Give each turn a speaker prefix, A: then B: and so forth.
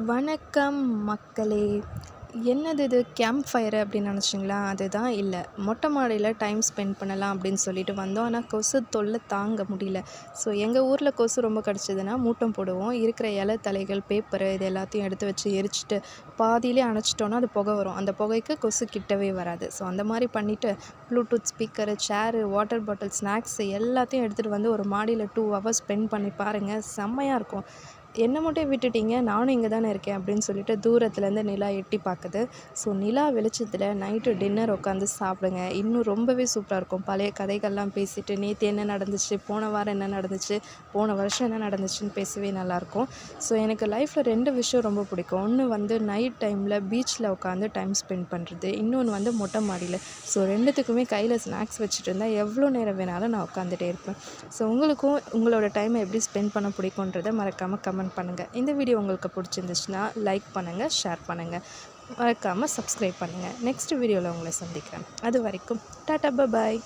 A: வணக்கம் மக்களே! என்னது இது கேம்ப் ஃபயரு அப்படின்னு நினச்சிங்களா? அதுதான் இல்ல. மொட்டை மாடியில டைம் ஸ்பெண்ட் பண்ணலாம் அப்படின்னு சொல்லிட்டு வந்தோம். ஆனா கொசு தொல்லை தாங்க முடியல. ஸோ எங்கள் ஊரில் கொசு ரொம்ப கடிச்சதுன்னா மூட்டம் போடுவோம். இருக்கிற இலை, தழைகள், பேப்பரு இது எல்லாத்தையும் எடுத்து வச்சு எரிச்சுட்டு பாதியிலே அணைச்சிட்டோன்னா அது புகை வரும். அந்த புகைக்கு கொசு கிட்டவே வராது. ஸோ அந்த மாதிரி பண்ணிவிட்டு ப்ளூடூத் ஸ்பீக்கரு, சேரு, வாட்டர் பாட்டில், ஸ்நாக்ஸு எல்லாத்தையும் எடுத்துகிட்டு வந்து ஒரு மாடியில் 2 ஹவர்ஸ் ஸ்பெண்ட் பண்ணி பாருங்கள். செம்மையாக இருக்கும். என்ன மட்டும் விட்டுட்டீங்க, நானும் இங்கே தானே இருக்கேன் அப்படின்னு சொல்லிட்டு தூரத்துலேருந்து நிலா எட்டி பார்க்குது. ஸோ நிலா வெளிச்சத்தில் நைட்டு டின்னர் உட்காந்து சாப்பிடுங்க. இன்னும் ரொம்பவே சூப்பராக இருக்கும். பழைய கதைகள்லாம் பேசிட்டு நேற்று என்ன நடந்துச்சு, போன வாரம் என்ன நடந்துச்சு, போன வருஷம் என்ன நடந்துச்சுன்னு பேசவே நல்லாயிருக்கும். ஸோ எனக்கு லைஃப்பில் 2 விஷயம் ரொம்ப பிடிக்கும். ஒன்று வந்து நைட் டைமில் பீச்சில் உட்காந்து டைம் ஸ்பெண்ட் பண்ணுறது, இன்னொன்று வந்து மொட்டை மாடியில். ஸோ 2த்துக்குமே கையில் ஸ்நாக்ஸ் வச்சுட்டு இருந்தால் எவ்வளோ நேரம் வேணாலும் நான் உட்காந்துட்டே இருப்பேன். ஸோ உங்களுக்கும் உங்களோட டைமை எப்படி ஸ்பெண்ட் பண்ண பிடிக்குன்றதை மறக்காமல் கமெண்ட் பண்ணுங்கள். இந்த வீடியோ உங்களுக்கு பிடிச்சிருந்துச்சுன்னா லைக் பண்ணுங்கள், ஷேர் பண்ணுங்கள், மறக்காமல் சப்ஸ்கிரைப் பண்ணுங்கள். நெக்ஸ்ட் வீடியோவில் உங்களை சந்திக்கிறேன். அது வரைக்கும் டாட்டா, பாய்.